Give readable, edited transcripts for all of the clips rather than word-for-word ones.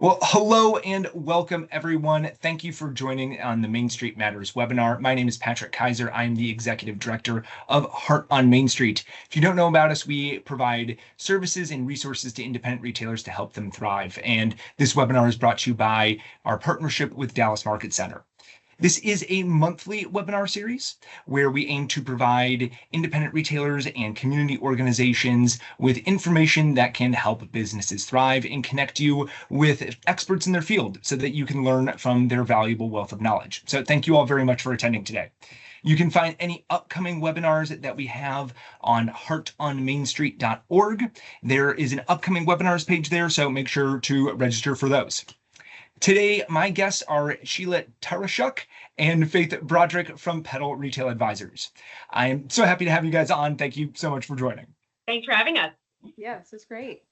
Well, hello and welcome, everyone. Thank you for joining on the Main Street Matters webinar. My name is Patrick Kaiser. I'm the Executive Director of Heart on Main Street. If you don't know about us, we provide services and resources to independent retailers to help them thrive. And this webinar is brought to you by our partnership with Dallas Market Center. This is a monthly webinar series where we aim to provide independent retailers and community organizations with information that can help businesses thrive and connect you with experts in their field so that you can learn from their valuable wealth of knowledge. So thank you all very much for attending today. You can find any upcoming webinars that we have on heartonmainstreet.org. There is an upcoming webinars page there, so make sure to register for those. Today, my guests are Sheila Tarasuik and Faith Broderick from Petal Retail Advisors. I'm so happy to have you guys on. Thank you so much for joining. Thanks for having us. Yes, it's great.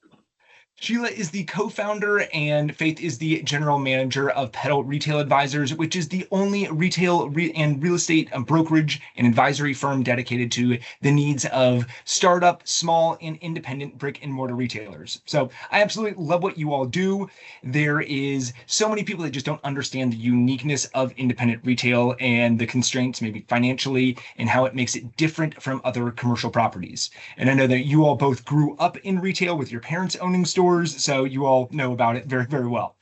Sheila is the co-founder and Faith is the general manager of Petal Retail Advisors, which is the only retail and real estate brokerage and advisory firm dedicated to the needs of startup, small, and independent brick and mortar retailers. So I absolutely love what you all do. There is so many people that just don't understand the uniqueness of independent retail and the constraints, maybe financially, and how it makes it different from other commercial properties. And I know that you all both grew up in retail with your parents owning stores, so you all know about it very, very well.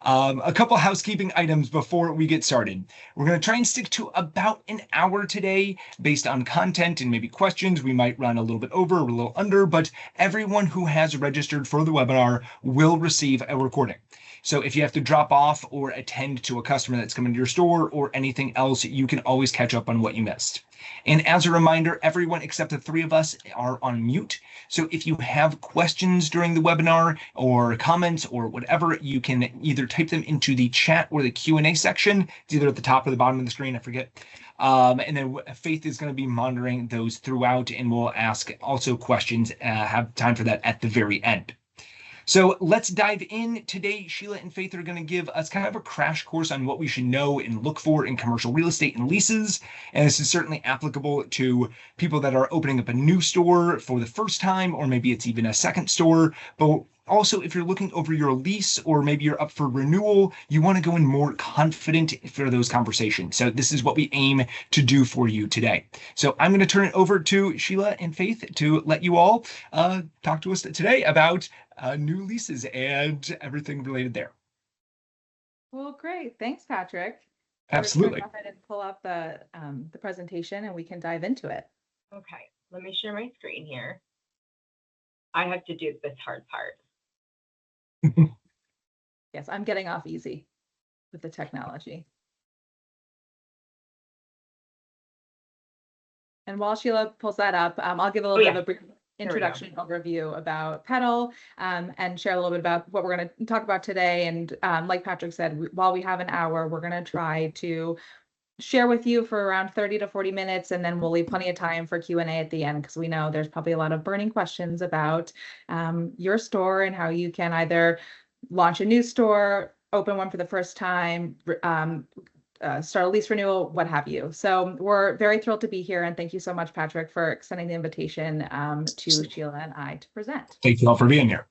A couple housekeeping items before we get started. We're going to try and stick to about an hour today based on content and maybe questions. We might run a little bit over or a little under, but everyone who has registered for the webinar will receive a recording. So if you have to drop off or attend to a customer that's coming to your store or anything else, you can always catch up on what you missed. And as a reminder, everyone except the three of us are on mute. So if you have questions during the webinar or comments or whatever, you can either type them into the chat or the Q&A section. It's either at the top or the bottom of the screen, I forget. And then Faith is going to be monitoring those throughout, and we'll ask also questions, have time for that at the very end. So let's dive in. Today, Sheila and Faith are going to give us kind of a crash course on what we should know and look for in commercial real estate and leases. And this is certainly applicable to people that are opening up a new store for the first time, or maybe it's even a second store. But also, if you're looking over your lease or maybe you're up for renewal, you want to go in more confident for those conversations. So this is what we aim to do for you today. So I'm going to turn it over to Sheila and Faith to let you all talk to us today about new leases and everything related there. Well, great. Thanks, Patrick. Absolutely. Go ahead and pull up the presentation and we can dive into it. Okay, let me share my screen here. I have to do this hard part. Yes, I'm getting off easy with the technology. And while Sheila pulls that up, I'll give a little bit of a brief introduction overview about Petal and share a little bit about what we're going to talk about today. And like Patrick said, while we have an hour, we're going to try to share with you for around 30 to 40 minutes, and then we'll leave plenty of time for Q&A at the end, because we know there's probably a lot of burning questions about your store and how you can either launch a new store, open one for the first time, start a lease renewal, what have you. So we're very thrilled to be here, and thank you so much, Patrick, for extending the invitation to Sheila and I to present. Thank you all for being here.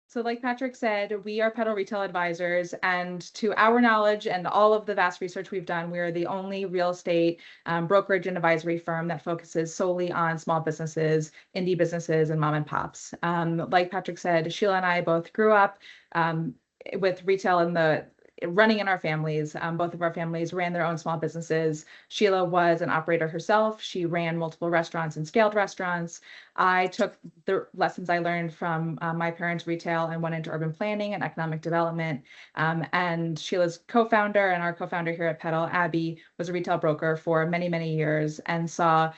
So like Patrick said, we are Petal Retail Advisors, and to our knowledge and all of the vast research we've done, we are the only real estate brokerage and advisory firm that focuses solely on small businesses, indie businesses, and mom and pops. Like Patrick said, Sheila and I both grew up with retail running in our families. Both of our families ran their own small businesses. Sheila was an operator herself. She ran multiple restaurants and scaled restaurants. I took the lessons I learned from my parents' retail and went into urban planning and economic development. And Sheila's co-founder and our co-founder here at Petal, Abby, was a retail broker for many, many years and saw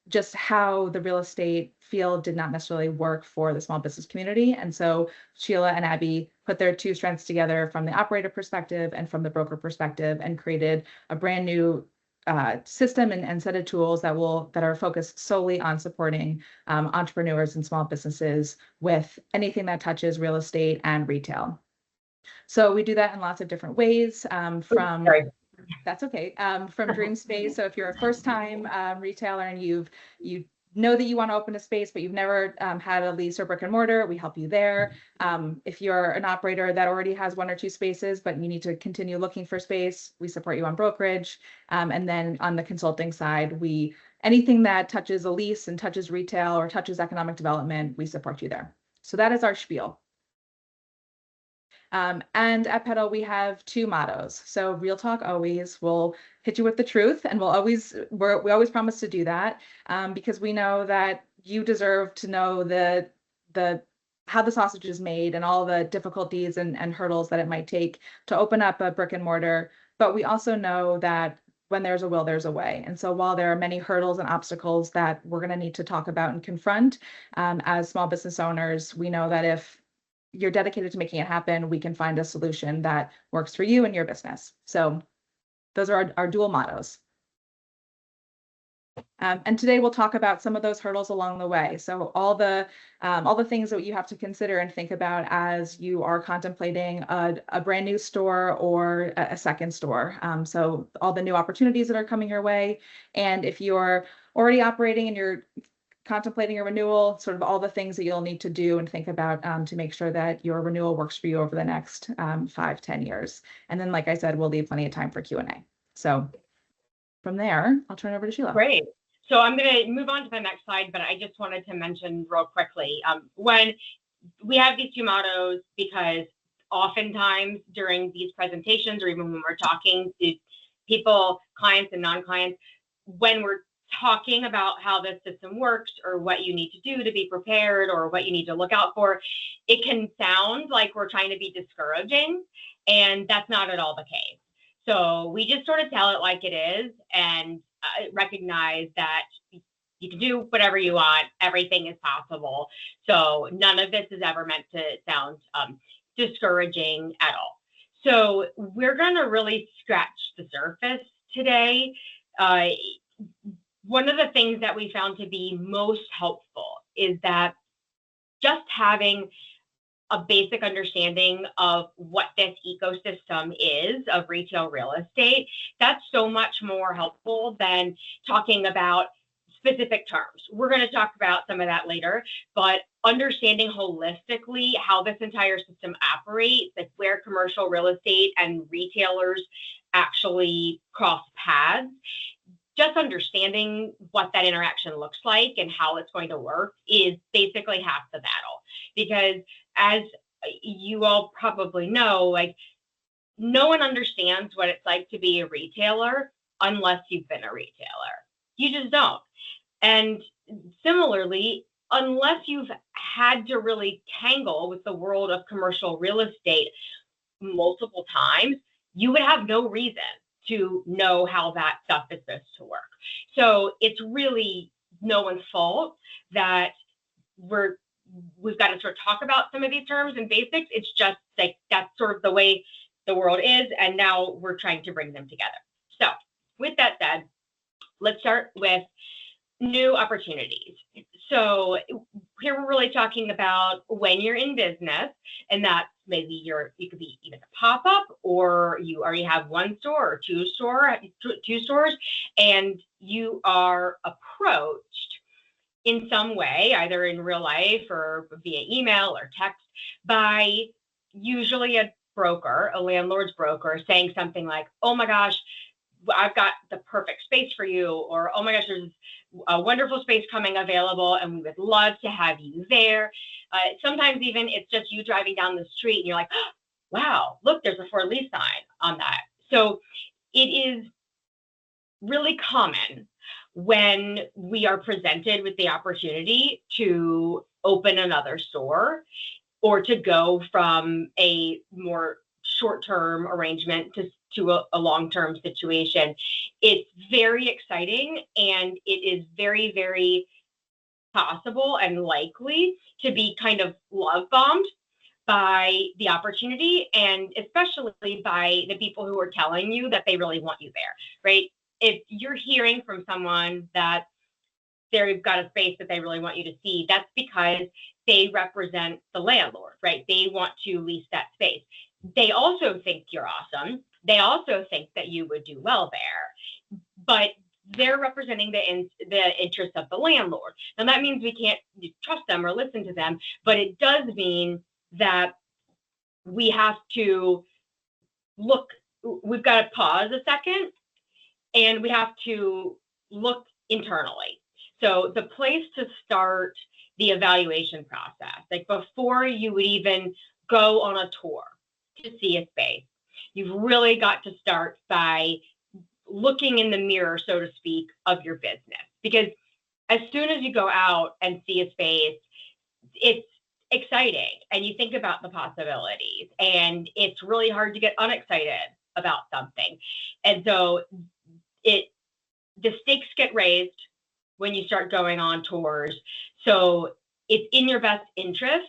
just how the real estate field did not necessarily work for the small business community. And so Sheila and Abby put their two strengths together from the operator perspective and from the broker perspective and created a brand new system and set of tools that are focused solely on supporting entrepreneurs and small businesses with anything that touches real estate and retail. So we do that in lots of different ways That's okay. From dream space. So if you're a first time retailer and you know that you want to open a space, but you've never had a lease or brick and mortar, we help you there. If you're an operator that already has 1 or 2 spaces, but you need to continue looking for space, we support you on brokerage. And then on the consulting side, anything that touches a lease and touches retail or touches economic development, we support you there. So that is our spiel. And at Petal, we have 2 mottos. So real talk always, we'll hit you with the truth, and we always promise to do that, because we know that you deserve to know how the sausage is made and all the difficulties and hurdles that it might take to open up a brick and mortar. But we also know that when there's a will, there's a way. And so while there are many hurdles and obstacles that we're going to need to talk about and confront, as small business owners, we know that if you're dedicated to making it happen, we can find a solution that works for you and your business. So those are our dual mottos. And today we'll talk about some of those hurdles along the way. So all the things that you have to consider and think about as you are contemplating a brand new store or a second store. So all the new opportunities that are coming your way. And if you're already operating and you're contemplating a renewal, sort of all the things that you'll need to do and think about to make sure that your renewal works for you over the next 5-10 years. And then, like I said, we'll leave plenty of time for Q&A. So from there, I'll turn it over to Sheila. Great. So I'm going to move on to the next slide, but I just wanted to mention real quickly, when we have these 2 mottos, because oftentimes during these presentations, or even when we're talking to people, clients and non-clients, when we're talking about how the system works or what you need to do to be prepared or what you need to look out for, it can sound like we're trying to be discouraging, and that's not at all the case. So we just sort of tell it like it is and recognize that you can do whatever you want. Everything is possible. So none of this is ever meant to sound discouraging at all. So we're going to really scratch the surface today. One of the things that we found to be most helpful is that just having a basic understanding of what this ecosystem is of retail real estate, that's so much more helpful than talking about specific terms. We're going to talk about some of that later, but understanding holistically how this entire system operates, like where commercial real estate and retailers actually cross paths, just understanding what that interaction looks like and how it's going to work is basically half the battle. Because as you all probably know, like, no one understands what it's like to be a retailer unless you've been a retailer. You just don't. And similarly, unless you've had to really tangle with the world of commercial real estate multiple times, you would have no reason to know how that stuff is supposed to work. So it's really no one's fault that we've got to sort of talk about some of these terms and basics. It's just like that's sort of the way the world is, and now we're trying to bring them together. So with that said, let's start with new opportunities. So here we're really talking about when you're in business, and that's maybe you could be even a pop-up, or you already have 1 store or 2 stores, and you are approached in some way, either in real life or via email or text, by usually a broker, a landlord's broker, saying something like, "Oh my gosh, I've got the perfect space for you," or "Oh my gosh, there's a wonderful space coming available and we would love to have you there." Sometimes even it's just you driving down the street and you're like, "Oh, wow, look, there's a for lease sign on that." So it is really common when we are presented with the opportunity to open another store or to go from a more short-term arrangement to a long-term situation. It's very exciting, and it is very, very possible and likely to be kind of love bombed by the opportunity, and especially by the people who are telling you that they really want you there, right? If you're hearing from someone that they've got a space that they really want you to see, that's because they represent the landlord, right? They want to lease that space. They also think you're awesome. They also think that you would do well there, but they're representing the interests of the landlord. Now that means we can't trust them or listen to them, but it does mean that we have to look, we've got to pause a second and we have to look internally. So the place to start the evaluation process, like before you would even go on a tour to see a space, you've really got to start by looking in the mirror, so to speak, of your business. Because as soon as you go out and see a space, it's exciting and you think about the possibilities, and it's really hard to get unexcited about something. And so the stakes get raised when you start going on tours. So it's in your best interest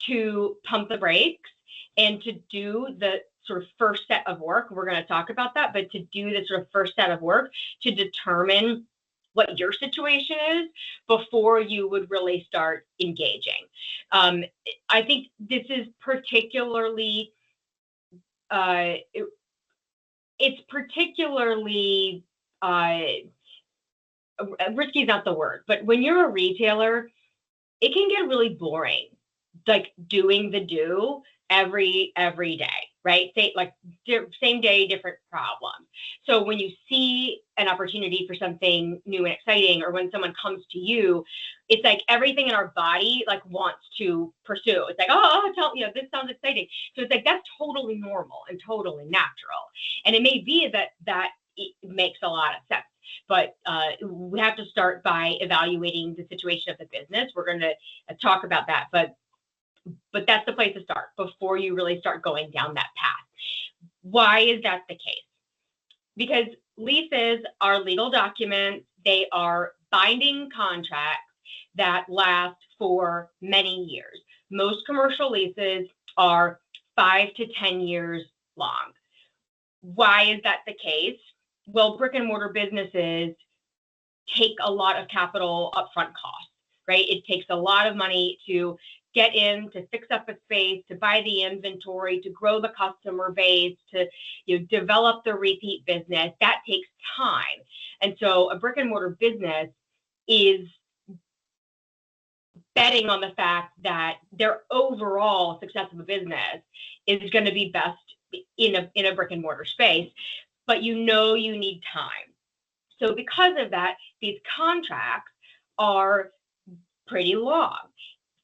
to pump the brakes and to do the sort of first set of work. We're going to talk about that, but to do the sort of first set of work to determine what your situation is before you would really start engaging. I think this is particularly, it's particularly, risky is not the word, but when you're a retailer, it can get really boring, like doing the do every day, right? Say like same day, different problems. So when you see an opportunity for something new and exciting, or when someone comes to you, it's like everything in our body like wants to pursue. It's like, this sounds exciting. So it's like, that's totally normal and totally natural. And it may be that it makes a lot of sense. But we have to start by evaluating the situation of the business. We're going to talk about that, but that's the place to start before you really start going down that path. Why is that the case? Because leases are legal documents. They are binding contracts that last for many years. Most commercial leases are 5 to 10 years long. Why is that the case? Well, brick and mortar businesses take a lot of capital upfront costs, right? It takes a lot of money to get in, to fix up a space, to buy the inventory, to grow the customer base, to develop the repeat business. That takes time. And so a brick and mortar business is betting on the fact that their overall success of a business is going to be best in a brick and mortar space, but you need time. So because of that, these contracts are pretty long.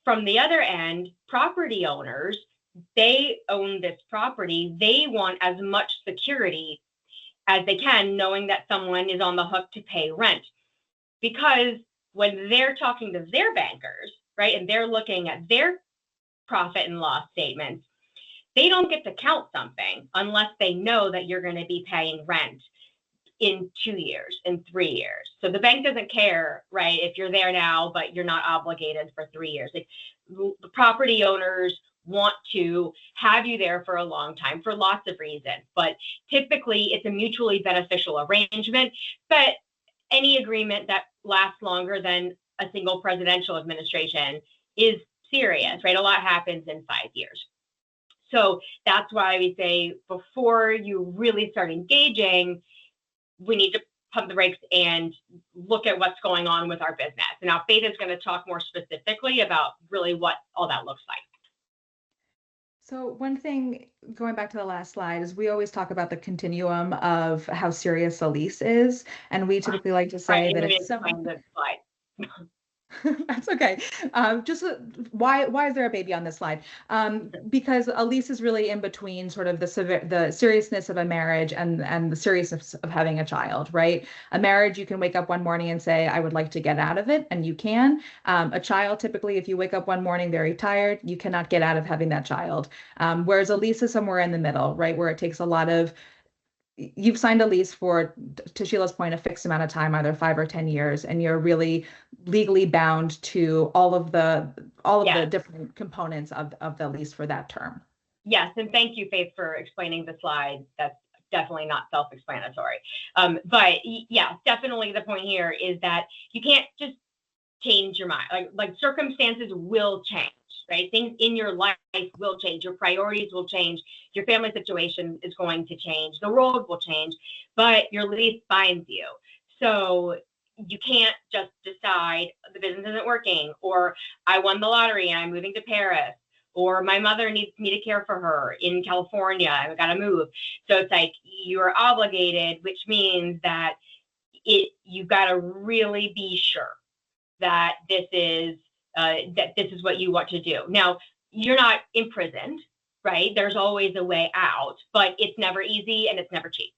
From the other end, property owners, they own this property. They want as much security as they can, knowing that someone is on the hook to pay rent. Because when they're talking to their bankers, right, and they're looking at their profit and loss statements, they don't get to count something unless they know that you're going to be paying rent in 2 years, in 3 years. So the bank doesn't care, right, if you're there now, but you're not obligated for 3 years. Like, the property owners want to have you there for a long time for lots of reasons, but typically it's a mutually beneficial arrangement. But any agreement that lasts longer than a single presidential administration is serious, right? A lot happens in 5 years. So that's why we say before you really start engaging, we need to pump the brakes and look at what's going on with our business. And now Faith is going to talk more specifically about really what all that looks like. So one thing, going back to the last slide, is we always talk about the continuum of how serious a lease is. And we typically like to say that it's something that slide. That's okay. Why is there a baby on this slide? Because a lease is really in between sort of the seriousness of a marriage and the seriousness of having a child, right? A marriage, you can wake up one morning and say, I would like to get out of it, and you can. A child, typically, if you wake up one morning very tired, you cannot get out of having that child. Whereas a lease is somewhere in the middle, right? Where it takes a lot of you've signed a lease for, to Sheila's point, a fixed amount of time, either 5 or 10 years, and you're really legally bound to all of the different components of the lease for that term. Yes, and thank you, Faith, for explaining the slide. That's definitely not self-explanatory. But yeah, definitely the point here is that you can't just change your mind. Like circumstances will change. Right? Things in your life will change. Your priorities will change. Your family situation is going to change. The world will change, but your lease binds you. So you can't just decide the business isn't working, or I won the lottery and I'm moving to Paris, or my mother needs me to care for her in California and I've got to move. So it's like you're obligated, which means that you've got to really be sure that this is what you want to do. Now, you're not imprisoned, right? There's always a way out, but it's never easy and it's never cheap.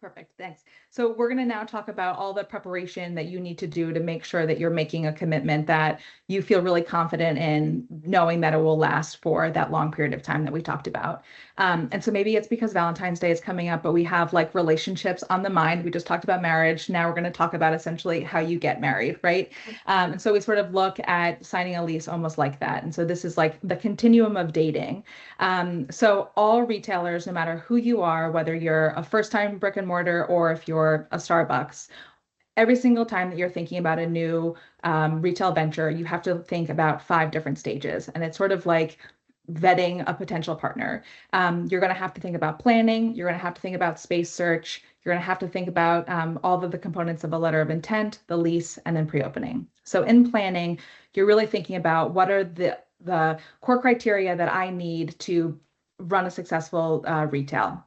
Perfect. Thanks. So we're going to now talk about all the preparation that you need to do to make sure that you're making a commitment that you feel really confident in, knowing that it will last for that long period of time that we talked about. And so maybe it's because Valentine's Day is coming up, but we have like relationships on the mind. We just talked about marriage. Now we're going to talk about essentially how you get married, right? And so we sort of look at signing a lease almost like that. And so this is like the continuum of dating. So all retailers, no matter who you are, whether you're a first-time brick and mortar or if you're a Starbucks, every single time that you're thinking about a new retail venture, you have to think about 5 different stages. And it's sort of like vetting a potential partner. You're going to have to think about planning. You're going to have to think about space search. You're going to have to think about all of the components of a letter of intent, the lease, and then pre-opening. So in planning, you're really thinking about what are the core criteria that I need to run a successful retail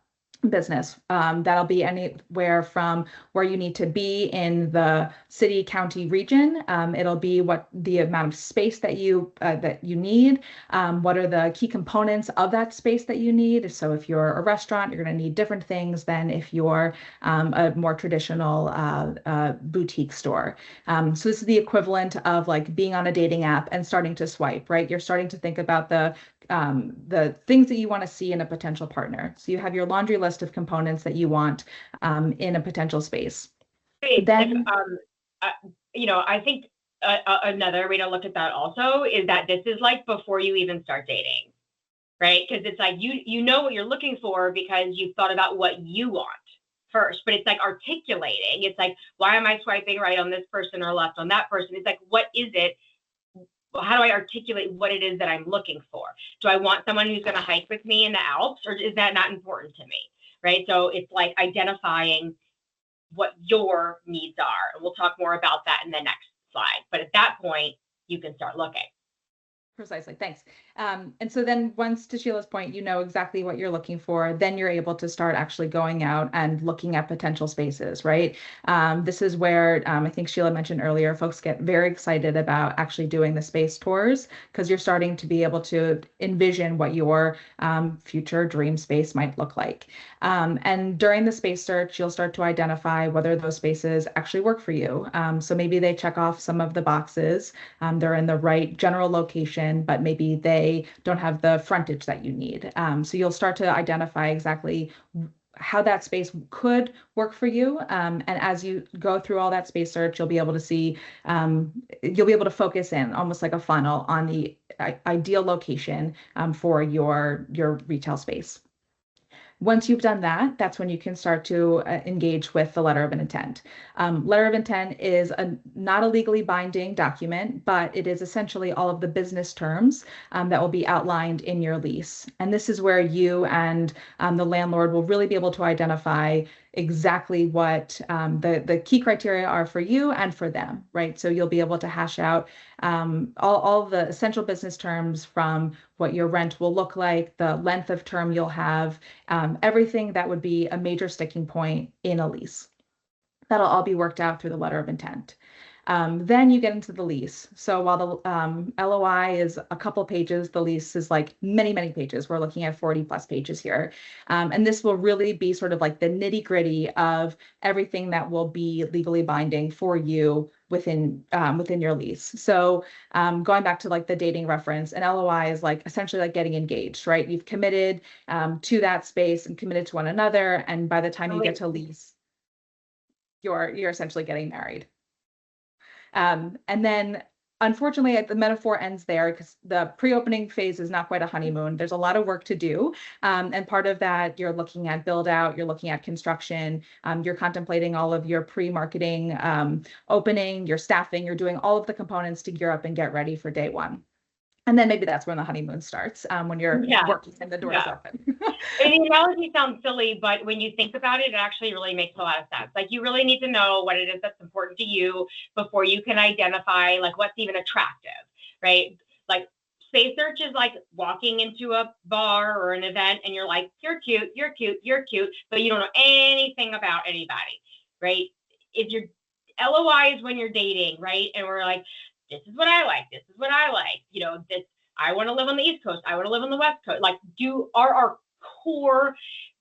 business. That'll be anywhere from where you need to be in the city, county, region. It'll be what the amount of space that you need. What are the key components of that space that you need? So if you're a restaurant, you're going to need different things than if you're a more traditional boutique store. So this is the equivalent of like being on a dating app and starting to swipe, right? You're starting to think about the things that you want to see in a potential partner. So you have your laundry list of components that you want in a potential space. Then, I think another way to look at that also is that this is like before you even start dating, right? Because it's like you know what you're looking for because you've thought about what you want first, but it's like articulating. It's like, why am I swiping right on this person or left on that person? It's like, what is it? How do I articulate what it is that I'm looking for? Do I want someone who's going to hike with me in the Alps, or is that not important to me? Right. So it's like identifying what your needs are. And we'll talk more about that in the next slide. But at that point, you can start looking. Precisely. Thanks. And so then once, to Sheila's point, you know exactly what you're looking for, then you're able to start actually going out and looking at potential spaces, right? This is where I think Sheila mentioned earlier, folks get very excited about actually doing the space tours because you're starting to be able to envision what your future dream space might look like. And during the space search, you'll start to identify whether those spaces actually work for you. So maybe they check off some of the boxes. They're in the right general location, but maybe they don't have the frontage that you need. So you'll start to identify exactly how that space could work for you. And as you go through all that space search, you'll be able to see, you'll be able to focus in almost like a funnel on the ideal location for your retail space. Once you've done that, that's when you can start to engage with the letter of intent. Letter of intent is not a legally binding document, but it is essentially all of the business terms that will be outlined in your lease. And this is where you and the landlord will really be able to identify exactly what the key criteria are for you and for them, right? So you'll be able to hash out all the essential business terms, from what your rent will look like, the length of term you'll have, everything that would be a major sticking point in a lease. That'll all be worked out through the letter of intent. Then you get into the lease. So while the LOI is a couple pages, the lease is like many, many pages. We're looking at 40 plus pages here. And this will really be sort of like the nitty gritty of everything that will be legally binding for you within your lease. So going back to like the dating reference, an LOI is like essentially like getting engaged, right? You've committed to that space and committed to one another. And by the time you get to lease, you're essentially getting married. And then unfortunately, the metaphor ends there because the pre-opening phase is not quite a honeymoon. There's a lot of work to do. And part of that, you're looking at build out, you're looking at construction, you're contemplating all of your pre-marketing, opening, your staffing, you're doing all of the components to gear up and get ready for day one. And then maybe that's when the honeymoon starts, when you're working and the doors open. And the analogy sounds silly, but when you think about it, it actually really makes a lot of sense. Like, you really need to know what it is that's important to you before you can identify like what's even attractive, right? Like, space search is like walking into a bar or an event and you're like, you're cute, you're cute, you're cute, but you don't know anything about anybody, right? If you're LOI is when you're dating, right? And we're like, this is what I like, this is what I like, you know, this, I want to live on the East Coast, I want to live on the West Coast. Like, are our core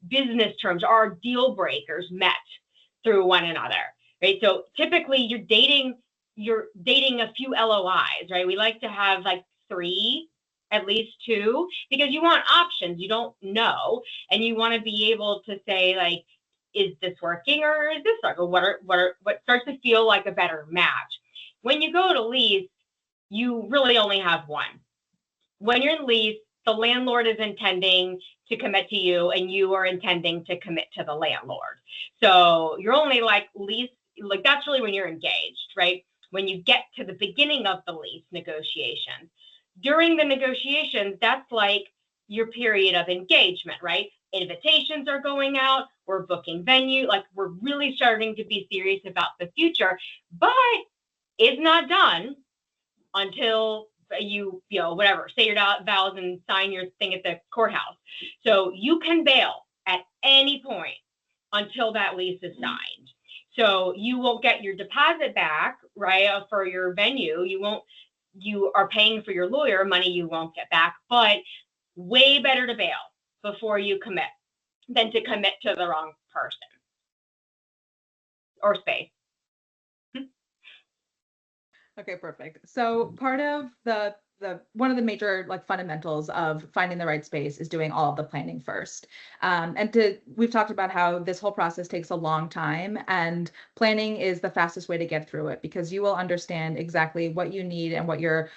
business terms, our deal breakers met through one another, right? So typically you're dating a few LOIs, right? We like to have like 3, at least 2, because you want options, you don't know, and you want to be able to say like, is this working or is this working? What starts to feel like a better match? When you go to lease, you really only have one. When you're in lease, the landlord is intending to commit to you and you are intending to commit to the landlord. So you're only like lease, like that's really when you're engaged, right? When you get to the beginning of the lease negotiations. During the negotiations, that's like your period of engagement, right? Invitations are going out, we're booking venue, like we're really starting to be serious about the future, but it's not done until you know, whatever, say your vows and sign your thing at the courthouse. So you can bail at any point until that lease is signed. So you won't get your deposit back, right, for your venue. You are paying for your lawyer, money you won't get back, but way better to bail before you commit than to commit to the wrong person or space. Okay, perfect. So part of the one of the major like fundamentals of finding the right space is doing all of the planning first. We've talked about how this whole process takes a long time, and planning is the fastest way to get through it because you will understand exactly what you need and what your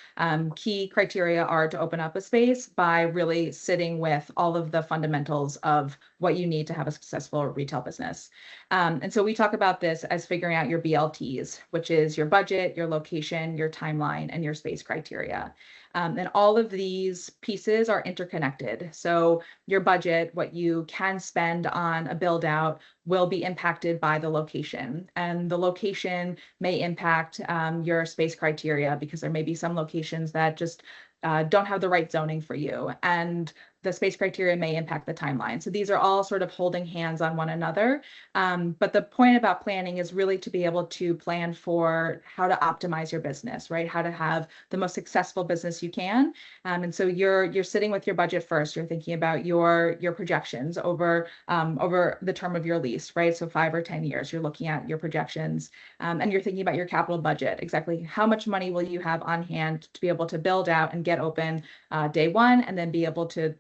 key criteria are to open up a space by really sitting with all of the fundamentals of what you need to have a successful retail business. And so we talk about this as figuring out your BLTs, which is your budget, your location, your timeline, and your space criteria. And all of these pieces are interconnected. So your budget, what you can spend on a build out, will be impacted by the location. And the location may impact your space criteria because there may be some locations that just don't have the right zoning for you. And the space criteria may impact the timeline. So these are all sort of holding hands on one another. But the point about planning is really to be able to plan for how to optimize your business, right? How to have the most successful business you can. And so you're sitting with your budget first. You're thinking about your projections over the term of your lease, right? So 5 or 10 years, you're looking at your projections, and you're thinking about your capital budget. Exactly how much money will you have on hand to be able to build out and get open day one, and then be able to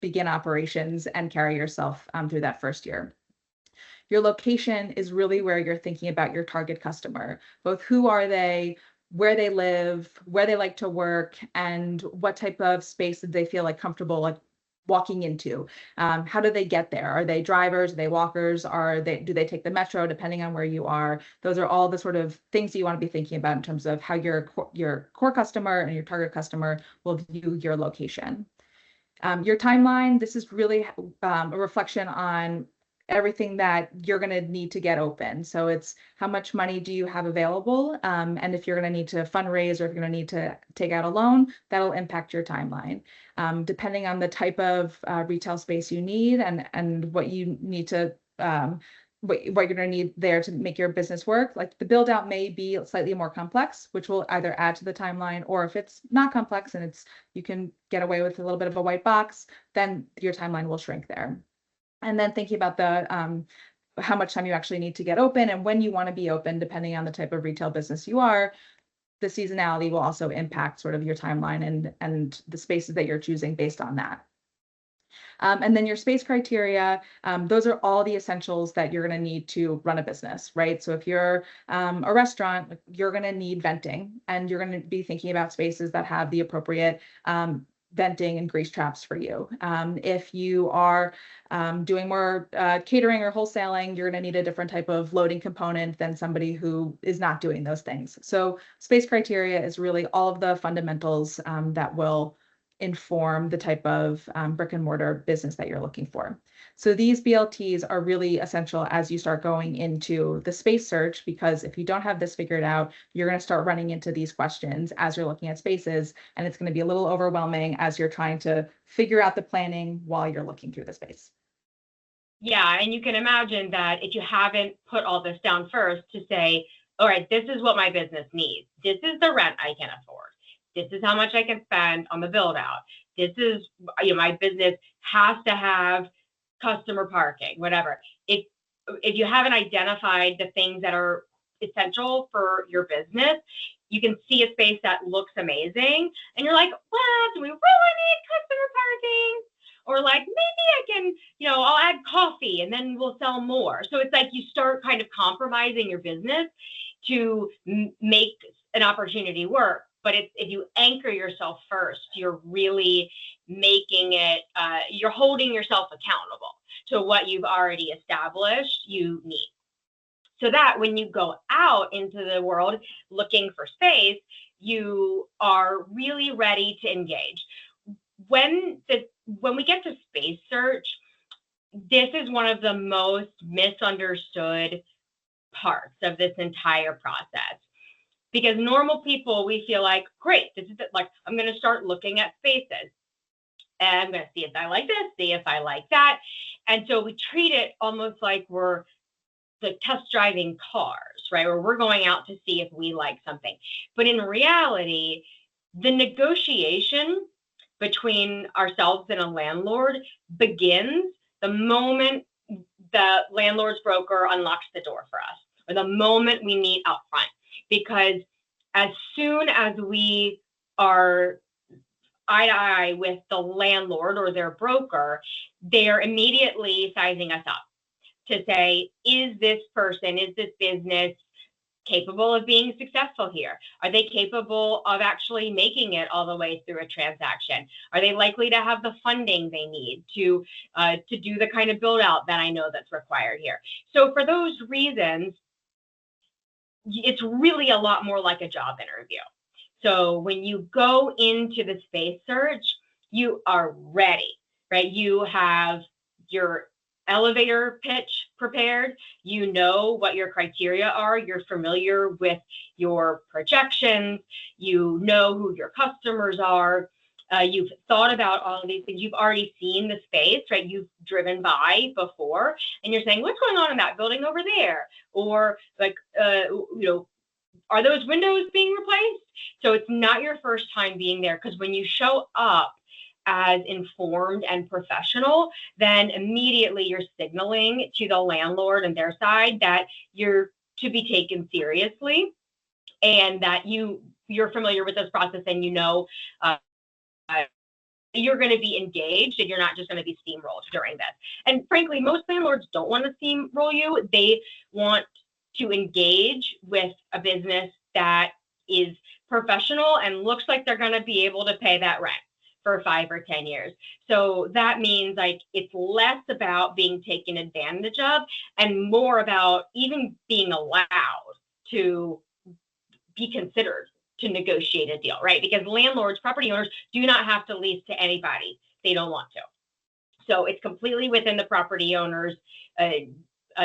begin operations and carry yourself through that first year. Your location is really where you're thinking about your target customer, both who are they, where they live, where they like to work, and what type of space do they feel like comfortable like walking into. How do they get there? Are they drivers? Are they walkers? Do they take the metro, depending on where you are? Those are all the sort of things you want to be thinking about in terms of how your core customer and your target customer will view your location. Your timeline, this is really a reflection on everything that you're going to need to get open. So it's how much money do you have available? And if you're going to need to fundraise or if you're going to need to take out a loan, that'll impact your timeline. Depending on the type of retail space you need and what you need to what you're going to need there to make your business work. Like the build out may be slightly more complex, which will either add to the timeline, or if it's not complex and you can get away with a little bit of a white box, then your timeline will shrink there. And then thinking about the how much time you actually need to get open and when you want to be open, depending on the type of retail business you are, the seasonality will also impact sort of your timeline and the spaces that you're choosing based on that. And then your space criteria, those are all the essentials that you're going to need to run a business, right? So if you're a restaurant, you're going to need venting, and you're going to be thinking about spaces that have the appropriate venting and grease traps for you. If you are doing more catering or wholesaling, you're going to need a different type of loading component than somebody who is not doing those things. So space criteria is really all of the fundamentals that will inform the type of brick and mortar business that you're looking for. So these BLTs are really essential as you start going into the space search, because if you don't have this figured out, you're going to start running into these questions as you're looking at spaces, and it's going to be a little overwhelming as you're trying to figure out the planning while you're looking through the space. Yeah, and you can imagine that if you haven't put all this down first to say, all right, this is what my business needs. This is the rent I can afford. This is how much I can spend on the build out. This is, my business has to have customer parking, whatever. If you haven't identified the things that are essential for your business, you can see a space that looks amazing and you're like, well, do we really need customer parking? Or like, maybe I can, I'll add coffee and then we'll sell more. So it's like you start kind of compromising your business to make an opportunity work. But if you anchor yourself first, you're really making it, you're holding yourself accountable to what you've already established you need. So that when you go out into the world looking for space, you are really ready to engage. When we get to space search, this is one of the most misunderstood parts of this entire process. Because normal people, we feel like, great, this is it. Like, I'm going to start looking at spaces. And I'm going to see if I like this, see if I like that. And so we treat it almost like we're the test driving cars, right? Or we're going out to see if we like something. But in reality, the negotiation between ourselves and a landlord begins the moment the landlord's broker unlocks the door for us, or the moment we meet out front. Because as soon as we are eye to eye with the landlord or their broker, they're immediately sizing us up to say, is this person, is this business capable of being successful here? Are they capable of actually making it all the way through a transaction? Are they likely to have the funding they need to do the kind of build out that I know that's required here? So for those reasons, it's really a lot more like a job interview. So when you go into the space search, you are ready, right? You have your elevator pitch prepared. You know what your criteria are. You're familiar with your projections. You know who your customers are. You've thought about all of these things. You've already seen the space, right? You've driven by before, and you're saying, what's going on in that building over there? Or like, are those windows being replaced? So it's not your first time being there, because when you show up as informed and professional, then immediately you're signaling to the landlord and their side that you're to be taken seriously, and that you're familiar with this process, and you're going to be engaged, and you're not just going to be steamrolled during this. And frankly, most landlords don't want to steamroll you. They want to engage with a business that is professional and looks like they're going to be able to pay that rent for 5 or 10 years. So that means like it's less about being taken advantage of and more about even being allowed to be considered to negotiate a deal, right? Because landlords, property owners do not have to lease to anybody they don't want to. So it's completely within the property owner's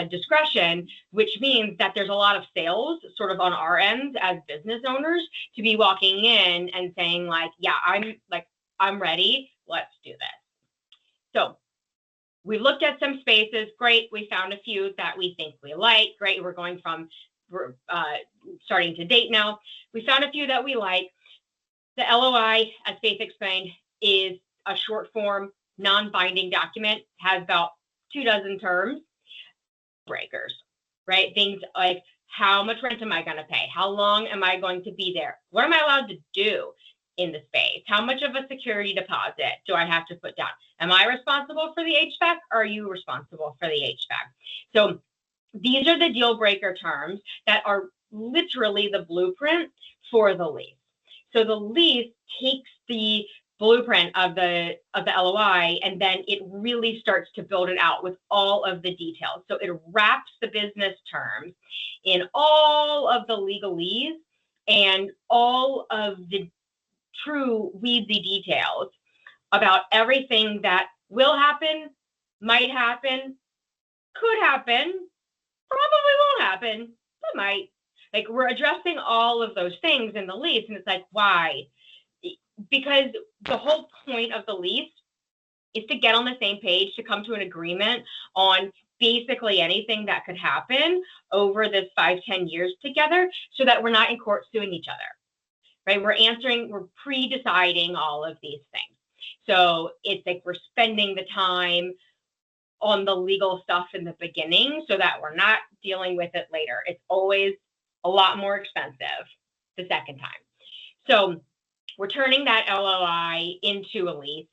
discretion, which means that there's a lot of sales sort of on our ends as business owners to be walking in and saying like, yeah, I'm ready. Let's do this. So we looked at some spaces. Great. We found a few that we think we like. Great. We're starting to date now. We found a few that we like. The LOI, as Faith explained, is a short form, non-binding document, has about 24 terms. Breakers, right? Things like, how much rent am I going to pay? How long am I going to be there? What am I allowed to do in the space? How much of a security deposit do I have to put down? Am I responsible for the HVAC, or are you responsible for the HVAC? So these are the deal breaker terms that are literally the blueprint for the lease. So the lease takes the blueprint of the LOI, and then it really starts to build it out with all of the details. So it wraps the business terms in all of the legalese and all of the true weedsy details about everything that will happen, might happen, could happen, probably won't happen, but might. Like, we're addressing all of those things in the lease, and it's like, why? Because the whole point of the lease is to get on the same page, to come to an agreement on basically anything that could happen over this 5-10 years together, so that we're not in court suing each other, right? We're pre-deciding all of these things. So it's like we're spending the time on the legal stuff in the beginning so that we're not dealing with it later. It's always a lot more expensive the second time. So we're turning that LOI into a lease.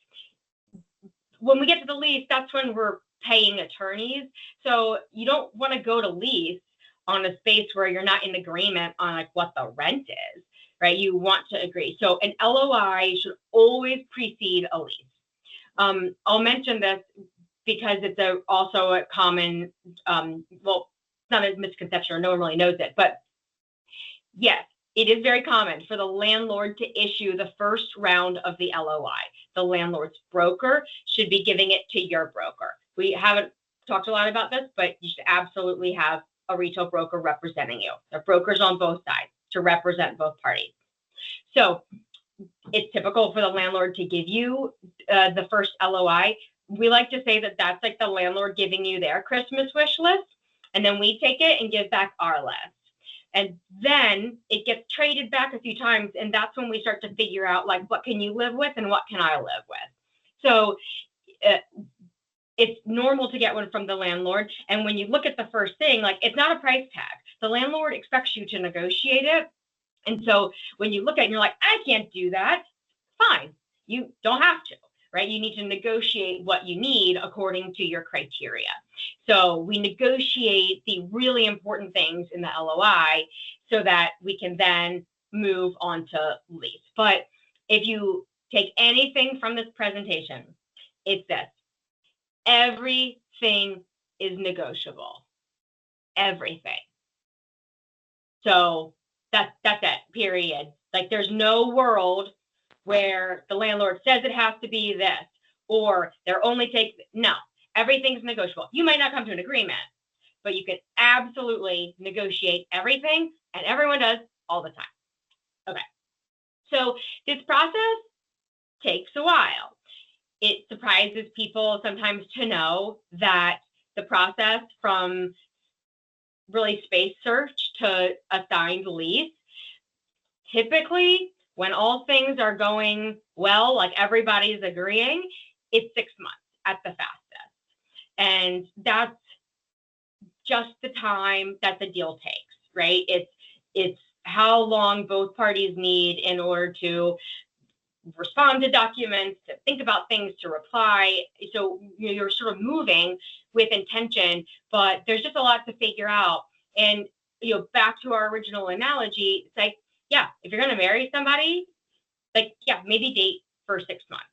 When we get to the lease, that's when we're paying attorneys. So you don't want to go to lease on a space where you're not in agreement on like what the rent is, right? You want to agree. So an LOI should always precede a lease. I'll mention this because it's also a common, well, it's not a misconception, or no one really knows it, but yes, it is very common for the landlord to issue the first round of the LOI. The landlord's broker should be giving it to your broker. We haven't talked a lot about this, but you should absolutely have a retail broker representing you. There are brokers on both sides to represent both parties. So it's typical for the landlord to give you the first LOI. We like to say that that's like the landlord giving you their Christmas wish list, and then we take it and give back our list. And then it gets traded back a few times, and that's when we start to figure out, like, what can you live with and what can I live with? So it's normal to get one from the landlord. And when you look at the first thing, like, it's not a price tag. The landlord expects you to negotiate it. And so when you look at it and you're like, I can't do that, fine. You don't have to, right? You need to negotiate what you need according to your criteria. So we negotiate the really important things in the LOI so that we can then move on to lease. But if you take anything from this presentation, it's this: everything is negotiable. Everything. So that's it, period. Like, there's no world where the landlord says it has to be this, or they're only no, everything's negotiable. You might not come to an agreement, but you can absolutely negotiate everything, and everyone does all the time. Okay. So this process takes a while. It surprises people sometimes to know that the process from really space search to a signed lease, typically when all things are going well, like everybody's agreeing, it's 6 months at the fastest. And that's just the time that the deal takes, right? It's how long both parties need in order to respond to documents, to think about things, to reply. So you're sort of moving with intention, but there's just a lot to figure out. And back to our original analogy, it's like, yeah, if you're going to marry somebody, like, yeah, maybe date for 6 months.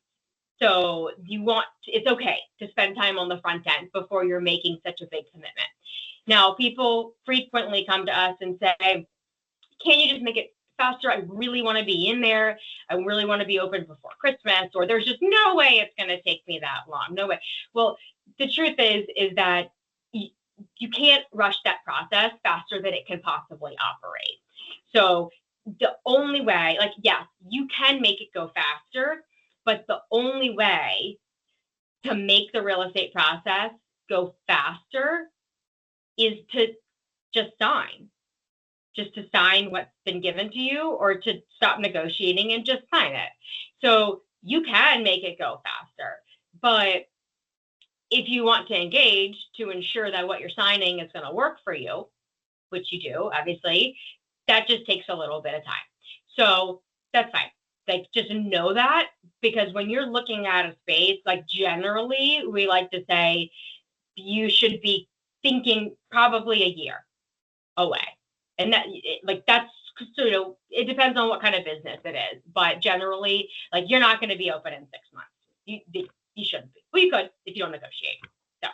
So it's okay to spend time on the front end before you're making such a big commitment. Now, people frequently come to us and say, can you just make it faster? I really want to be in there. I really want to be open before Christmas, or there's just no way it's going to take me that long. No way. Well, the truth is that you can't rush that process faster than it can possibly operate. So the only way, like, yes, you can make it go faster, but the only way to make the real estate process go faster is to just to sign what's been given to you, or to stop negotiating and just sign it. So you can make it go faster, but if you want to engage to ensure that what you're signing is going to work for you, which you do, obviously, that just takes a little bit of time. So that's fine. Like, just know that, because when you're looking at a space, like, generally we like to say you should be thinking probably a year away. And that's So it depends on what kind of business it is, but generally, like, you're not going to be open in 6 months. You shouldn't be. Well, you could if you don't negotiate. So,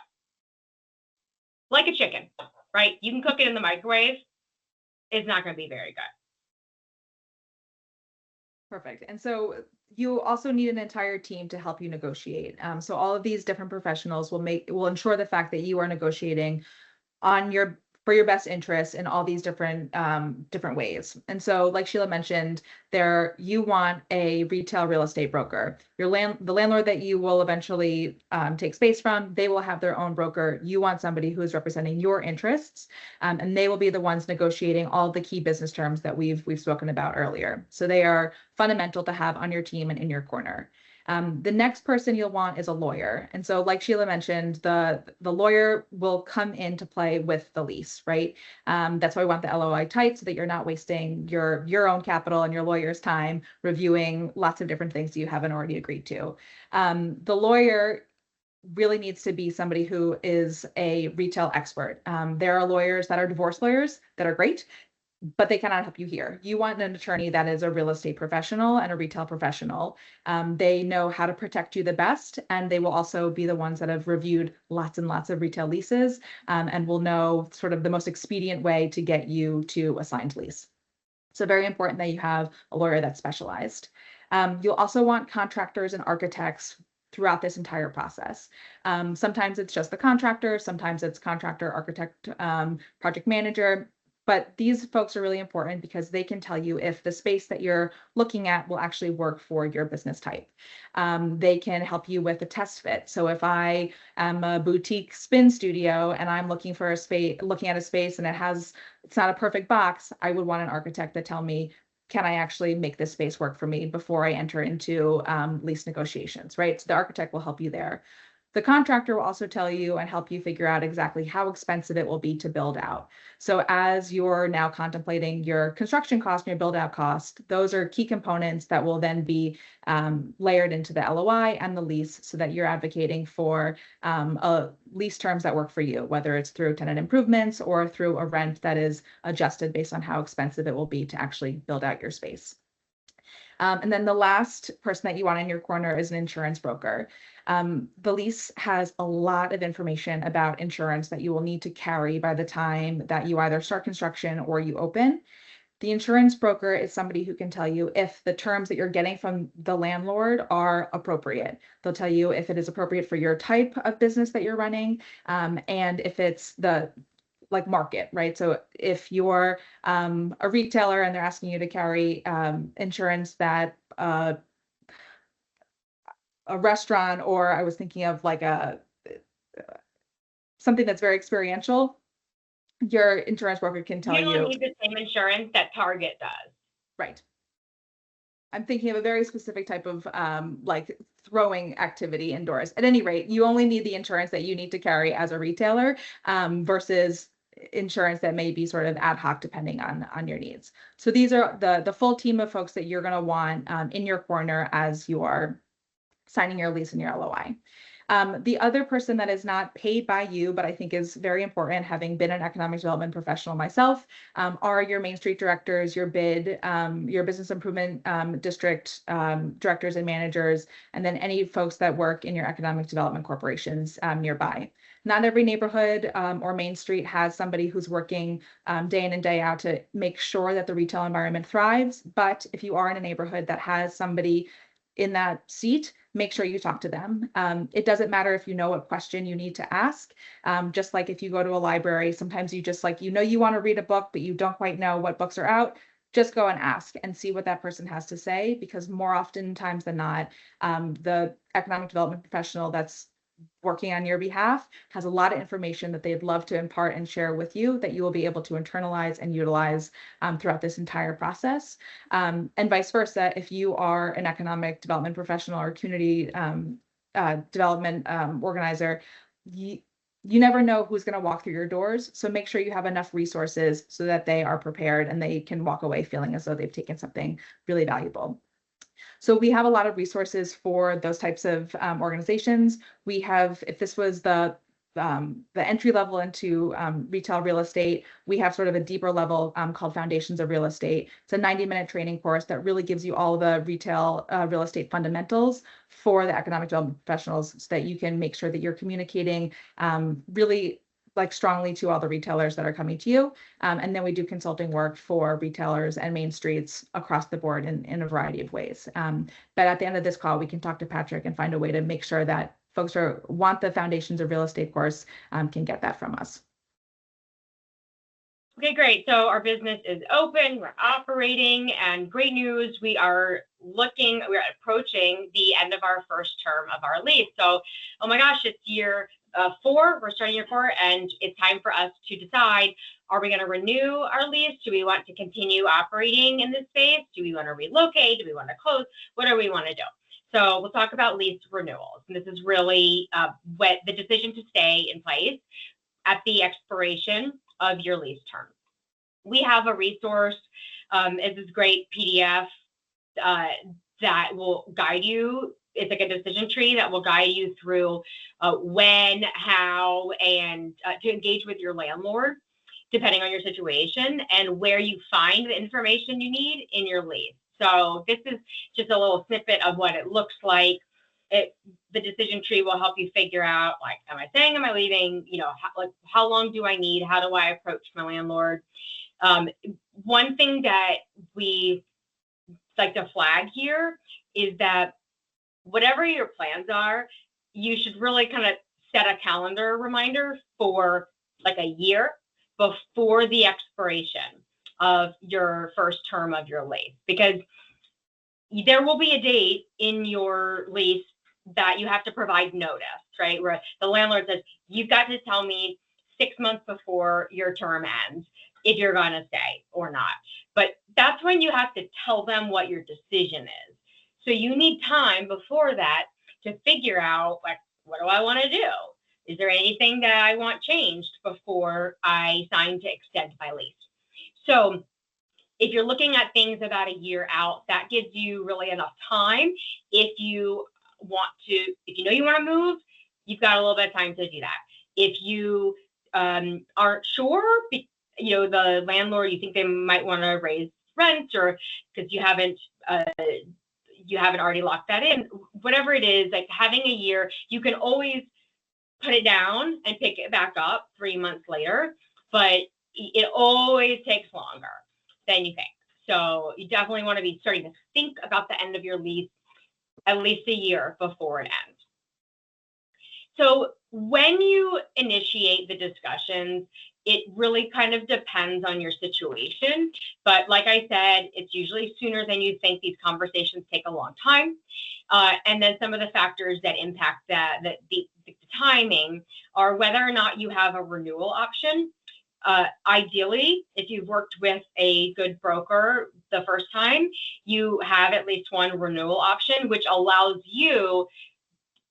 like a chicken, right? You can cook it in the microwave. It's not going to be very good. Perfect. And so you also need an entire team to help you negotiate. So all of these different professionals will ensure the fact that you are negotiating for your best interests in all these different ways. And so, like Sheila mentioned, you want a retail real estate broker. The landlord that you will eventually take space from, they will have their own broker. You want somebody who is representing your interests, and they will be the ones negotiating all the key business terms that we've spoken about earlier. So they are fundamental to have on your team and in your corner. The next person you'll want is a lawyer. And so, like Sheila mentioned, the lawyer will come into play with the lease, right? That's why we want the LOI tight so that you're not wasting your own capital and your lawyer's time reviewing lots of different things you haven't already agreed to. The lawyer really needs to be somebody who is a retail expert. There are lawyers that are divorce lawyers that are great, but they cannot help you here. You want an attorney that is a real estate professional and a retail professional. They know how to protect you the best, and they will also be the ones that have reviewed lots and lots of retail leases, and will know sort of the most expedient way to get you to a signed lease. So very important that you have a lawyer that's specialized. You'll also want contractors and architects throughout this entire process. Sometimes it's just the contractor, sometimes it's contractor, architect, project manager. But these folks are really important because they can tell you if the space that you're looking at will actually work for your business type. They can help you with a test fit. So if I am a boutique spin studio and I'm looking at a space and it's not a perfect box, I would want an architect to tell me, can I actually make this space work for me before I enter into lease negotiations, right? So the architect will help you there. The contractor will also tell you and help you figure out exactly how expensive it will be to build out. So as you're now contemplating your construction cost and your build out cost, those are key components that will then be layered into the LOI and the lease so that you're advocating for lease terms that work for you, whether it's through tenant improvements or through a rent that is adjusted based on how expensive it will be to actually build out your space. And then the last person that you want in your corner is an insurance broker. The lease has a lot of information about insurance that you will need to carry by the time that you either start construction or you open. The insurance broker is somebody who can tell you if the terms that you're getting from the landlord are appropriate. They'll tell you if it is appropriate for your type of business that you're running, and if it's the market, right? So if you're a retailer and they're asking you to carry insurance that a restaurant, or I was thinking of like something that's very experiential, your insurance broker can tell you. You don't need the same insurance that Target does. Right. I'm thinking of a very specific type of throwing activity indoors. At any rate, you only need the insurance that you need to carry as a retailer versus insurance that may be sort of ad hoc depending on your needs. So these are the full team of folks that you're going to want in your corner as you are signing your lease and your LOI. The other person that is not paid by you, but I think is very important, having been an economic development professional myself, are your Main Street directors, your BID, your business improvement district directors and managers, and then any folks that work in your economic development corporations nearby. Not every neighborhood or Main Street has somebody who's working day in and day out to make sure that the retail environment thrives. But if you are in a neighborhood that has somebody in that seat, make sure you talk to them. It doesn't matter if you know what question you need to ask. Just like if you go to a library, sometimes you just you want to read a book, but you don't quite know what books are out. Just go and ask and see what that person has to say, because more often times than not, the economic development professional that's working on your behalf has a lot of information that they'd love to impart and share with you that you will be able to internalize and utilize throughout this entire process. And vice versa, if you are an economic development professional or community development organizer, you never know who's going to walk through your doors. So make sure you have enough resources so that they are prepared and they can walk away feeling as though they've taken something really valuable. So we have a lot of resources for those types of organizations. We have, if this was the the entry level into retail real estate. We have sort of a deeper level called Foundations of Real Estate. It's a 90-minute training course that really gives you all the retail real estate fundamentals for the economic development professionals, so that you can make sure that you're communicating really like strongly to all the retailers that are coming to you. And then we do consulting work for retailers and main streets across the board in a variety of ways. But at the end of this call, we can talk to Patrick and find a way to make sure that folks who want the Foundations of Real Estate course can get that from us. Okay, great. So our business is open, we're operating, and great news, we're approaching the end of our first term of our lease. So, oh my gosh, it's year 4, we're starting year 4, and it's time for us to decide, are we going to renew our lease? Do we want to continue operating in this space? Do we want to relocate? Do we want to close? What do we want to do? So we'll talk about lease renewals. And this is really what the decision to stay in place at the expiration of your lease term. We have a resource, it's this great PDF that will guide you. It's like a decision tree that will guide you through when, how, and to engage with your landlord, depending on your situation, and where you find the information you need in your lease. So this is just a little snippet of what it looks like. The decision tree will help you figure out, like, am I staying, am I leaving? You know, how long do I need? How do I approach my landlord? One thing that we like to flag here is that whatever your plans are, you should really kind of set a calendar reminder for like a year before the expiration of your first term of your lease, because there will be a date in your lease that you have to provide notice, right? Where the landlord says, you've got to tell me 6 months before your term ends if you're going to stay or not. But that's when you have to tell them what your decision is. So you need time before that to figure out, like, what do I want to do? Is there anything that I want changed before I sign to extend my lease? So if you're looking at things about a year out, that gives you really enough time. If you know you want to move, you've got a little bit of time to do that. If you aren't sure, the landlord, you think they might want to raise rent, or because you haven't already locked that in, whatever it is, like having a year, you can always put it down and pick it back up 3 months later, but it always takes longer than you think. So you definitely want to be starting to think about the end of your lease at least a year before it ends. So when you initiate the discussions, it really kind of depends on your situation. But like I said, it's usually sooner than you think. These conversations take a long time. And then some of the factors that impact the timing are whether or not you have a renewal option. Ideally, if you've worked with a good broker the first time, you have at least one renewal option, which allows you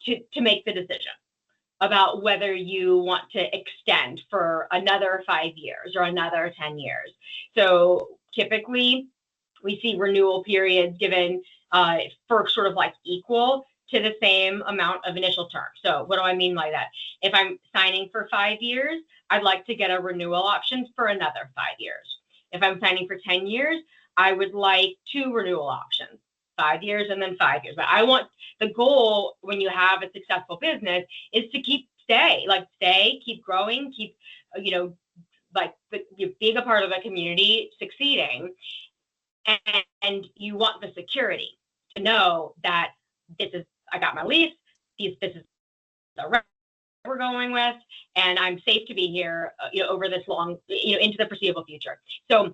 to make the decision about whether you want to extend for another 5 years or another 10 years. So typically, we see renewal periods given for sort of like equal to the same amount of initial term. So what do I mean by that? If I'm signing for 5 years, I'd like to get a renewal option for another 5 years. If I'm signing for 10 years, I would like 2 renewal options, 5 years and then 5 years. But the goal when you have a successful business is to keep keep growing, keep, being a part of a community, succeeding. And you want the security to know that I got my lease, this is the rent we're going with, and I'm safe to be here, over this long, into the foreseeable future. So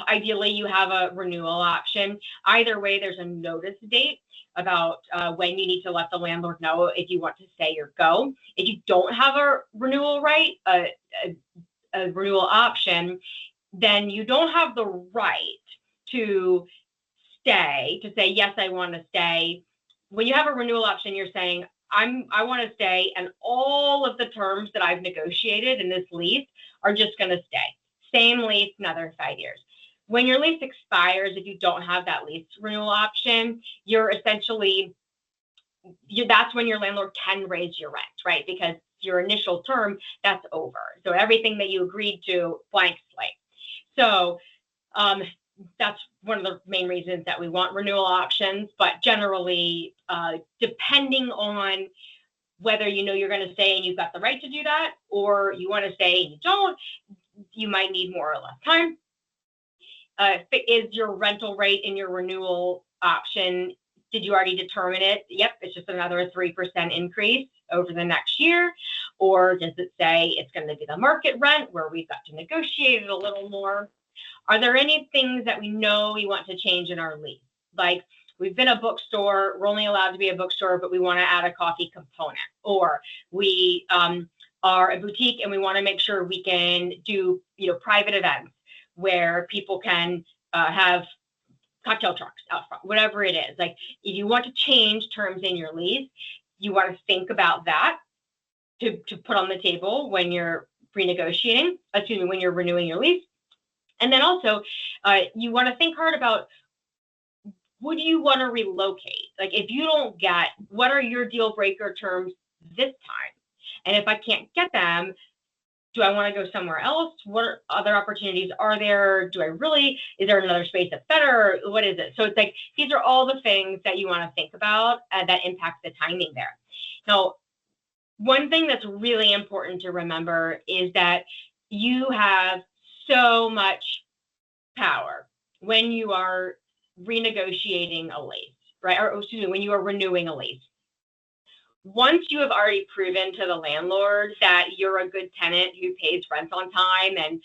ideally, you have a renewal option. Either way, there's a notice date about when you need to let the landlord know if you want to stay or go. If you don't have a renewal right, a renewal option, then you don't have the right to say, yes, I want to stay. When you have a renewal option, you're saying, I want to stay, and all of the terms that I've negotiated in this lease are just going to stay. Same lease, another 5 years. When your lease expires, if you don't have that lease renewal option, you're essentially that's when your landlord can raise your rent, right? Because your initial term, that's over. So everything that you agreed to, blank slate. So that's one of the main reasons that we want renewal options. But generally, depending on whether you know you're going to stay and you've got the right to do that, or you want to stay and you don't, you might need more or less time. Is your rental rate in your renewal option, did you already determine it? Yep, it's just another 3% increase over the next year. Or does it say it's going to be the market rent where we've got to negotiate it a little more? Are there any things that we know we want to change in our lease? Like, we've been a bookstore, we're only allowed to be a bookstore, but we want to add a coffee component. Or we are a boutique and we want to make sure we can do, private events where people can have cocktail trucks out front, whatever it is. Like, if you want to change terms in your lease, you want to think about that to put on the table when you're renegotiating, when you're renewing your lease. And then also, you want to think hard about, would you want to relocate? Like, if you don't get, what are your deal breaker terms this time? And if I can't get them, do I want to go somewhere else? What other opportunities are there? Is there another space that's better? What is it? So it's like, these are all the things that you want to think about that impact the timing there. Now, one thing that's really important to remember is that you have so much power when you are renegotiating a lease, right? Or when you are renewing a lease. Once you have already proven to the landlord that you're a good tenant who pays rent on time, and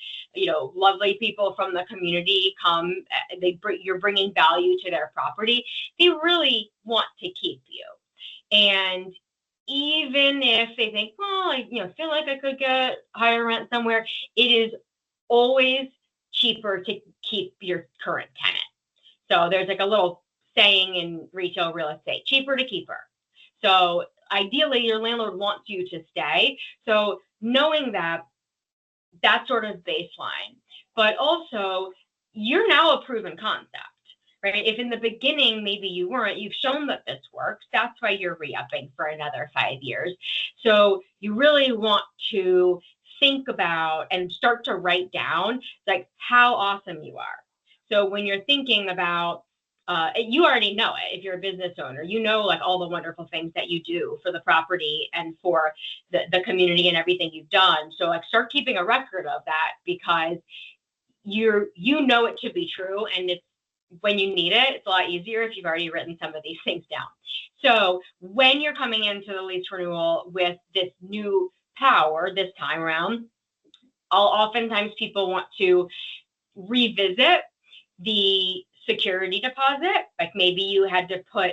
lovely people from the community come, you're bringing value to their property, they really want to keep you. And even if they think, well, I feel like I could get higher rent somewhere, it is always cheaper to keep your current tenant. So there's like a little saying in retail real estate, cheaper to keep her. So ideally, your landlord wants you to stay. So knowing that, that's sort of baseline. But also, you're now a proven concept, right? If in the beginning, maybe you weren't, you've shown that this works. That's why you're re-upping for another 5 years. So you really want to think about and start to write down like how awesome you are. So when you're thinking about, you already know it. If you're a business owner, like all the wonderful things that you do for the property and for the community and everything you've done. So like, start keeping a record of that, because you know it to be true. And when you need it, it's a lot easier if you've already written some of these things down. So when you're coming into the lease renewal with this new power this time around, oftentimes people want to revisit the security deposit. Like, maybe you had to put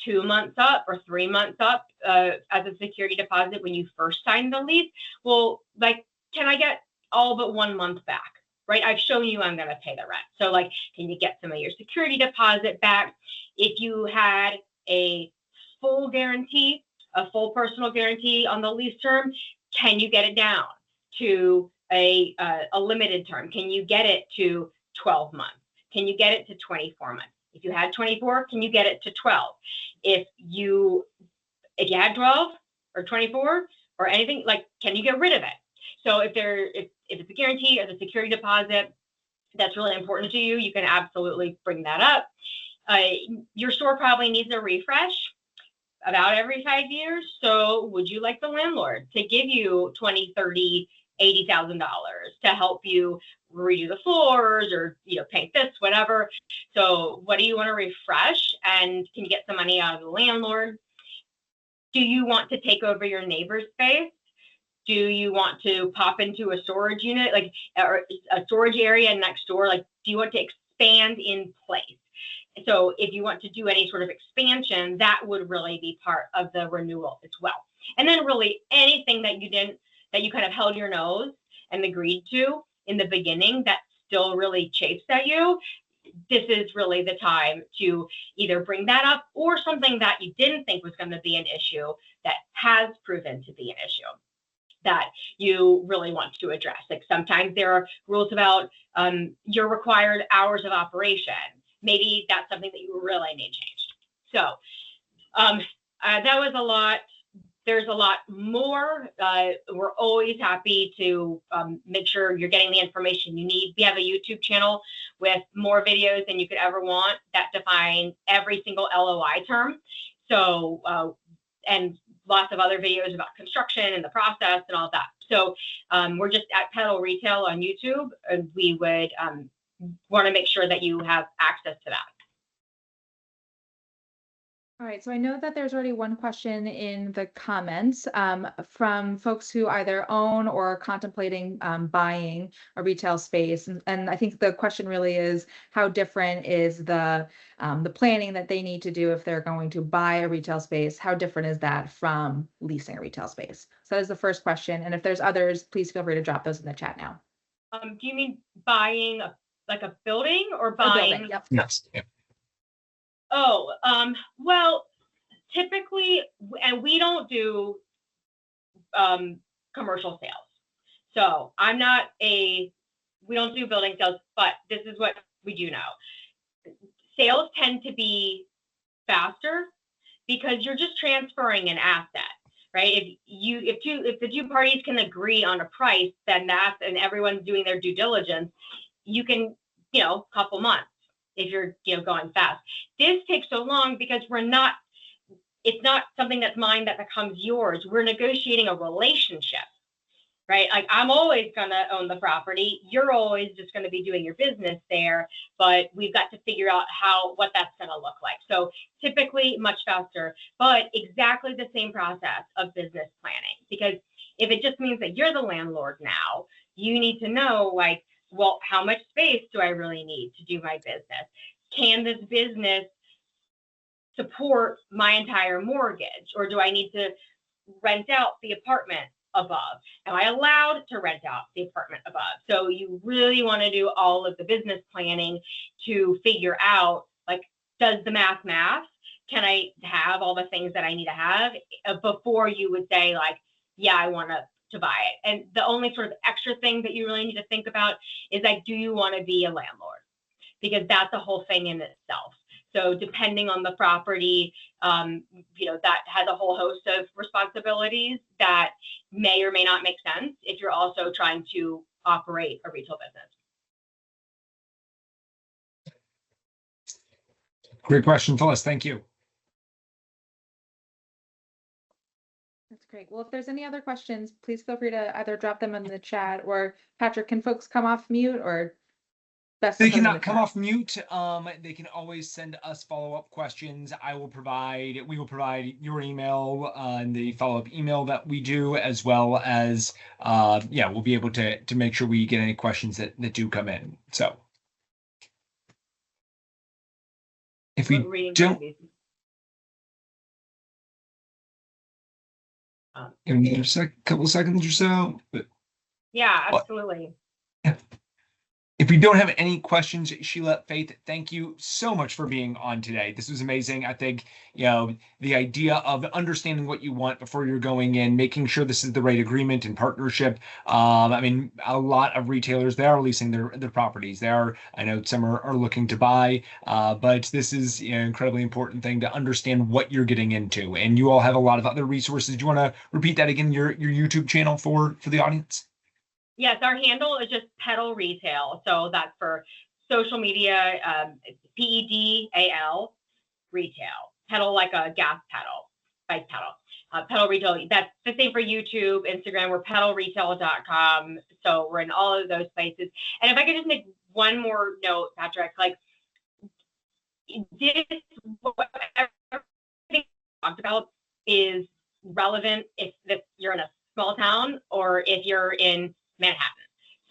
2 months up or 3 months up as a security deposit when you first signed the lease. Well, like, can I get all but 1 month back? Right? I've shown you I'm going to pay the rent. So like, can you get some of your security deposit back? If you had a full guarantee, a full personal guarantee on the lease term, can you get it down to a limited term? Can you get it to 12 months? Can you get it to 24 months? If you had 24, can you get it to 12? If you had 12 or 24 or anything, like, can you get rid of it? So if it's a guarantee or the security deposit that's really important to you, you can absolutely bring that up. Your store probably needs a refresh about every 5 years. So would you like the landlord to give you $20,000, $30,000, $80,000 to help you redo the floors or paint this, whatever? So what do you want to refresh, and can you get some money out of the landlord? Do you want to take over your neighbor's space? Do you want to pop into a storage unit, like, or a storage area next door? Like, do you want to expand in place? So if you want to do any sort of expansion, that would really be part of the renewal as well. And then really anything that you kind of held your nose and agreed to in the beginning that still really chafes at you, this is really the time to either bring that up, or something that you didn't think was going to be an issue that has proven to be an issue that you really want to address. Like, sometimes there are rules about your required hours of operation. Maybe that's something that you really need changed. So That was a lot. There's a lot more. We're always happy to make sure you're getting the information you need. We have a YouTube channel with more videos than you could ever want that define every single LOI term. So, and lots of other videos about construction and the process and all of that. So we're just at Pedal Retail on YouTube, and we would want to make sure that you have access to that. All right, so I know that there's already one question in the comments from folks who either own or are contemplating buying a retail space, and I think the question really is how different is the planning that they need to do if they're going to buy a retail space? How different is that from leasing a retail space? So that is the first question, and if there's others, please feel free to drop those in the chat now. Do you mean buying like a building or buying? A building, yep. Yes. Yep. Oh, well, typically, and we don't do commercial sales. So we don't do building sales, but this is what we do know. Sales tend to be faster because you're just transferring an asset, right? If the two parties can agree on a price, then and everyone's doing their due diligence, you can, couple months. If you're going fast. This takes so long because it's not something that's mine that becomes yours. We're negotiating a relationship, right? Like I'm always gonna own the property. You're always just gonna be doing your business there, but we've got to figure out what that's gonna look like. So typically much faster, but exactly the same process of business planning. Because if it just means that you're the landlord now, you need to know well, how much space do I really need to do my business? Can this business support my entire mortgage? Or do I need to rent out the apartment above? Am I allowed to rent out the apartment above? So you really want to do all of the business planning to figure out, does the math? Can I have all the things that I need to have before you would say, yeah, I want to buy it. And the only sort of extra thing that you really need to think about is do you want to be a landlord? Because that's a whole thing in itself. So depending on the property, that has a whole host of responsibilities that may or may not make sense if you're also trying to operate a retail business. Great question, Phyllis. Thank you. That's great. Well, if there's any other questions, please feel free to either drop them in the chat, or Patrick, can folks come off mute, or best? They cannot come off mute. They can always send us follow-up questions. We will provide your email and the follow-up email that we do, as well as we'll be able to make sure we get any questions that do come in. So if we don't, in a couple seconds or so. But, yeah, absolutely. If we don't have any questions, Sheila, Faith, thank you so much for being on today. This was amazing. I think, the idea of understanding what you want before you're going in, making sure this is the right agreement and partnership. I mean, a lot of retailers, they are leasing their properties. I know some are looking to buy, but this is an incredibly important thing to understand what you're getting into. And you all have a lot of other resources. Do you want to repeat that again, your YouTube channel for the audience? Yes, our handle is just Pedal Retail. So that's for social media, PEDAL Retail. Pedal like a gas pedal, bike pedal. Pedal Retail, that's the same for YouTube, Instagram. We're pedalretail.com. So we're in all of those places. And if I could just make one more note, Patrick, this, what everything talked about is relevant if you're in a small town or if you're in Manhattan.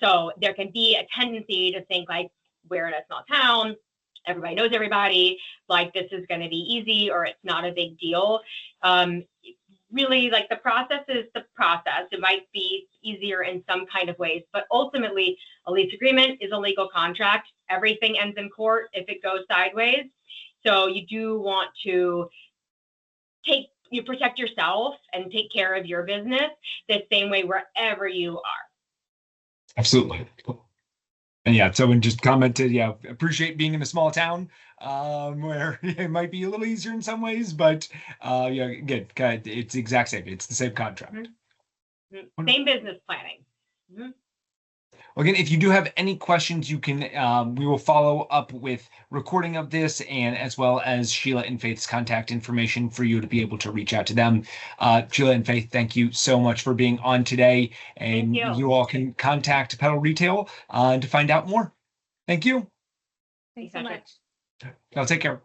So there can be a tendency to think we're in a small town, everybody knows everybody, this is going to be easy or it's not a big deal. Really, the process is the process. It might be easier in some kind of ways, but ultimately a lease agreement is a legal contract. Everything ends in court if it goes sideways. So you do want to protect yourself and take care of your business the same way wherever you are. Absolutely. And someone just commented, appreciate being in a small town. where it might be a little easier in some ways, but yeah, again, it's the exact same. It's the same contract. Same business planning. Again, if you do have any questions, you can, we will follow up with recording of this and as well as Sheila and Faith's contact information for you to be able to reach out to them. Sheila and Faith, thank you so much for being on today. And you all can contact Pedal Retail to find out more. Thank you. Thanks so much. I'll take care.